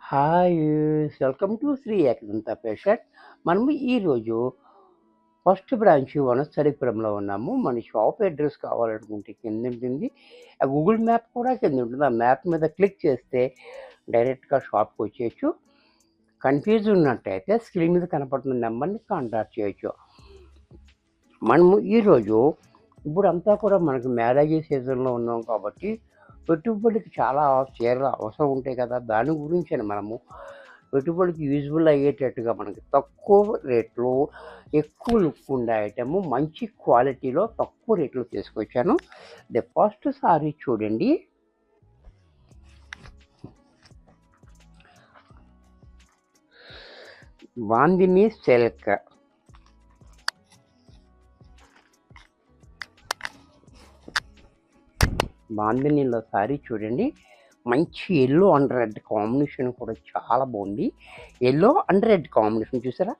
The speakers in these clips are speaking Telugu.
Hi! Welcome to Shri Ekadanta patient. మనము ఈరోజు ఫస్ట్ బ్రాంచ్ వనస్థలిపురంలో ఉన్నాము. మన షాప్ అడ్రెస్ కావాలనుకుంటే కిందుంటుంది. ఆ గూగుల్ మ్యాప్ కూడా కిందుంటుంది. ఆ మ్యాప్ మీద క్లిక్ చేస్తే డైరెక్ట్‌గా షాప్‌కొచ్చేయొచ్చు. కన్‌ఫ్యూజ్ ఉన్నట్టయితే స్క్రీన్ మీద కనపడుతున్న నంబర్‌ని కాంటాక్ట్ చేయొచ్చు. మనము ఈరోజు ఇప్పుడంతా కూడా మనకు మ్యారేజ్ సీజన్‌లో ఉన్నాం కాబట్టి పెట్టుబడికి చాలా చీరలు అవసరం ఉంటాయి కదా! దాని గురించని మనము పెట్టుబడికి యూజ్‌బుల్ అయ్యేటట్టుగా మనకి తక్కువ రేట్‌లో ఎక్కువ లుక్ ఉండే ఐటెము మంచి క్వాలిటీలో తక్కువ రేట్‌లో తీసుకొచ్చాను. ది ఫస్ట్ సారీ చూడండి. బాందిని సిల్క్. బాందినీలో సారీ చూడండి. మంచి యెల్లో అండ్ రెడ్ కాంబినేషన్ కూడా చాలా బాగుంది. యెల్లో అండ్ రెడ్ కాంబినేషన్ చూసారా?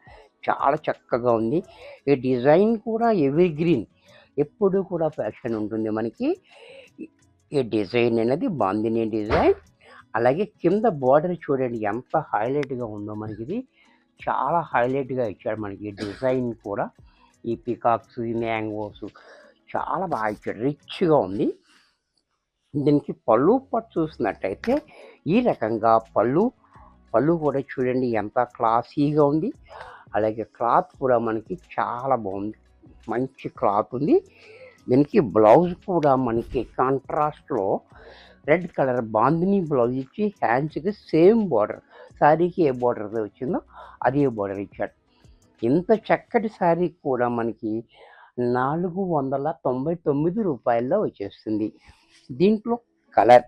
చాలా చక్కగా ఉంది. ఈ డిజైన్ కూడా ఎవర్ గ్రీన్. ఎప్పుడూ కూడా ఫ్యాషన్ ఉంటుంది మనకి. ఈ డిజైన్ అనేది బాందిని డిజైన్. అలాగే కింద బోర్డర్ చూడండి ఎంత హైలైట్‌గా ఉందో మనకిది. చాలా హైలైట్‌గా ఇచ్చాడు మనకి ఈ డిజైన్ కూడా. ఈ పీకాక్స్, ఈ మ్యాంగోస్ చాలా బాగా ఇచ్చాడు. రిచ్‌గా ఉంది. దీనికి పళ్ళు పట్టు చూసినట్టయితే ఈ రకంగా పళ్ళు కూడా చూడండి ఎంత క్లాసీగా ఉంది. అలాగే క్లాత్ కూడా మనకి చాలా బాగుంది. మంచి క్లాత్ ఉంది. దీనికి బ్లౌజ్ కూడా మనకి కాంట్రాస్ట్‌లో రెడ్ కలర్ బాందిని బ్లౌజ్ ఇచ్చి హ్యాండ్స్‌కి సేమ్ బోర్డర్. శారీకి ఏ బోర్డర్ అయితే వచ్చిందో అదే బోర్డర్ ఇచ్చాడు. ఇంత చక్కటి శారీ కూడా మనకి రూ. 499 వచ్చేస్తుంది. దీంట్లో కలర్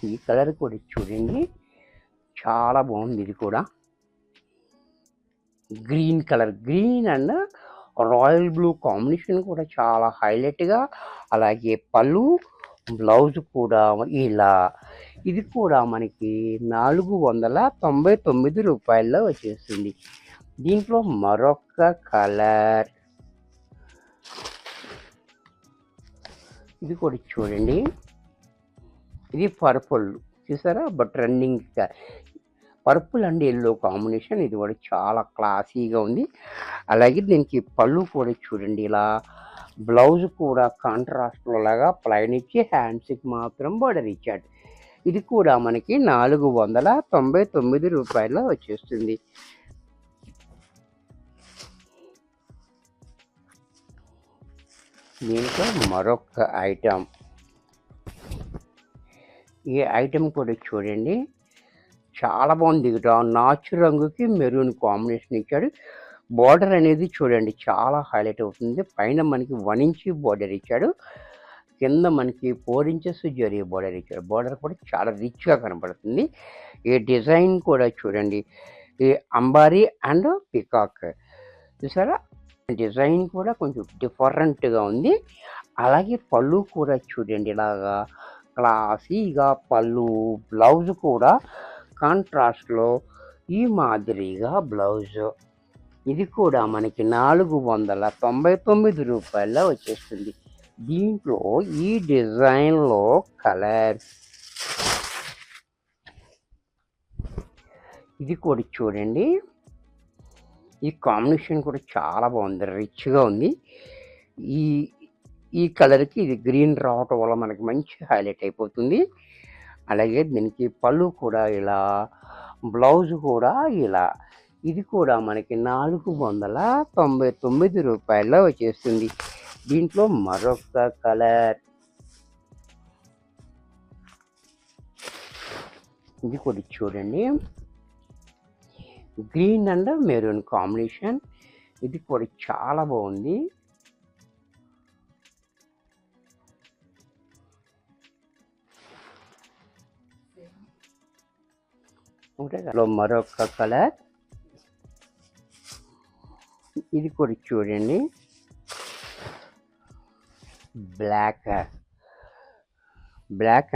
ఈ కలర్ కూడా చూడండి చాలా బాగుంది. ఇది కూడా green colour, green and royal blue combination కూడా చాలా హైలైట్‌గా. అలాగే పళ్ళు బ్లౌజ్ కూడా ఇలా. ఇది కూడా మనకి రూ. 499 వచ్చేస్తుంది. దీంట్లో మరొక కలర్ ఇది కూడా చూడండి. ఇది పర్పుల్ చూసారా? But running purple and yellow combination. ఇది కూడా చాలా క్లాసీగా ఉంది. అలాగే దీనికి పళ్ళు కూడా చూడండి ఇలా. బ్లౌజ్ కూడా కాంట్రాస్ట్లో లాగా ప్లెయిన్ ఇచ్చి హ్యాండ్స్‌కి మాత్రం బోర్డర్ ఇచ్చాడు. ఇది కూడా మనకి రూ. 499 వచ్చేస్తుంది. దీంట్లో మరొక ఐటెం. ఈ ఐటెం కూడా చూడండి చాలా బాగుంది. నాచు రంగుకి మెరూన్ కాంబినేషన్ ఇచ్చాడు. బోర్డర్ అనేది చూడండి చాలా హైలైట్ అవుతుంది. పైన మనకి 1 ఇంచ్ బోర్డర్ ఇచ్చాడు. కింద మనకి 4 ఇంచెస్ జరీ బోర్డర్ ఇచ్చాడు. బోర్డర్ కూడా చాలా రిచ్‌గా కనపడుతుంది. ఈ డిజైన్ కూడా చూడండి. ఈ అంబారీ అండ్ పీకాక్ చూసారా? డిజైన్ కూడా కొంచెం డిఫరెంట్‌గా ఉంది. అలాగే పళ్ళు కూడా చూడండి ఇలాగా క్లాసీగా పళ్ళు. బ్లౌజ్ కూడా కాంట్రాస్ట్‌లో ఈ మాదిరిగా బ్లౌజ్. ఇది కూడా మనకి రూ. 499 వచ్చేస్తుంది. దీంట్లో ఈ డిజైన్‌లో కలర్స్ ఇది కూడా చూడండి. ఈ కాంబినేషన్ కూడా చాలా బాగుంది. రిచ్‌గా ఉంది. ఈ ఈ కలర్‌కి ఇది గ్రీన్ రావటం వల్ల మనకి మంచి హైలైట్ అయిపోతుంది. అలాగే దీనికి పళ్ళు కూడా ఇలా, బ్లౌజ్ కూడా ఇలా. ఇది కూడా మనకి రూ. 499 వచ్చేస్తుంది. దీంట్లో మరొక కలర్ ఇది కూడా చూడండి. Green and maroon combination. ఇది కూడా చాలా బాగుంది. మరొక కలర్ ఇది కూడా చూడండి. Black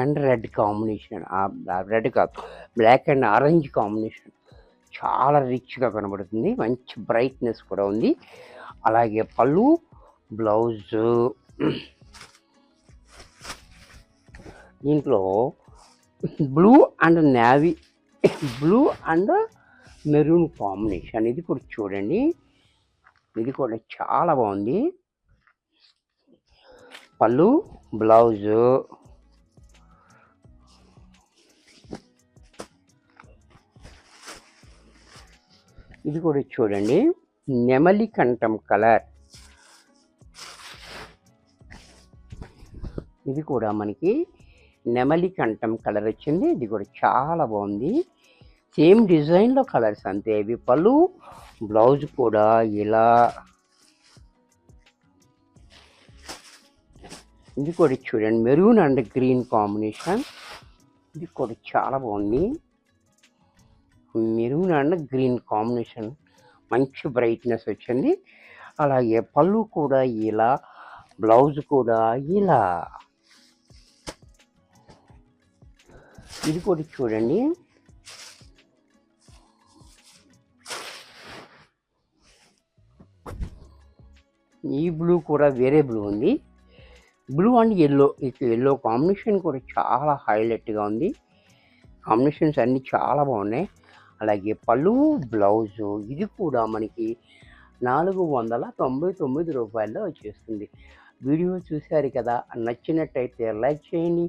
and red combination. Red కాదు, బ్లాక్ అండ్ ఆరెంజ్ కాంబినేషన్ చాలా రిచ్‌గా కనబడుతుంది. మంచి బ్రైట్‌నెస్ కూడా ఉంది. అలాగే పళ్ళు, బ్లౌజు దీంట్లో blue and navy blue and maroon combination. ఇది కూడా చూడండి, ఇది కూడా చాలా బాగుంది. పళ్ళు, బ్లౌజు, ఇది కూడా చూడండి, నెమలి కంఠం కలర్. ఇది కూడా మనకి నెమలి కంఠం కలర్ వచ్చింది. ఇది కూడా చాలా బాగుంది. సేమ్ డిజైన్లో కలర్స్ అంతే. ఇవి పళ్ళు, బ్లౌజ్ కూడా ఇలా. ఇది కూడా చూడండి, మెరూన్ అండ్ గ్రీన్ కాంబినేషన్. ఇది కూడా చాలా బాగుంది. మెరూన్ అండ్ గ్రీన్ కాంబినేషన్, మంచి బ్రైట్నెస్ వచ్చింది. అలాగే పళ్ళు కూడా ఇలా, బ్లౌజ్ కూడా ఇలా. ఇది కూడా చూడండి, ఈ బ్లూ కూడా వేరే బ్లూ ఉంది. Blue and yellow, yellow combination కూడా చాలా హైలైట్గా ఉంది. కాంబినేషన్స్ అన్నీ చాలా బాగున్నాయి. అలాగే పళ్ళు, బ్లౌజు, ఇది కూడా మనకి 499 రూపాయల్లో వచ్చేస్తుంది. వీడియో చూశారు కదా, నచ్చినట్టయితే లైక్ చేయండి.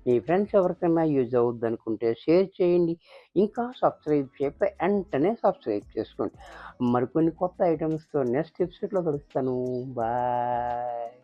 మీ ఫ్రెండ్స్ ఎవరికైనా యూజ్ అవుద్ది అనుకుంటే షేర్ చేయండి. ఇంకా సబ్స్క్రైబ్ చేయకపోతే వెంటనే సబ్స్క్రైబ్ చేసుకోండి. మరికొన్ని కొత్త ఐటమ్స్తో నెక్స్ట్ ఎపిసోడ్లో కలుస్తాను. బాయ్.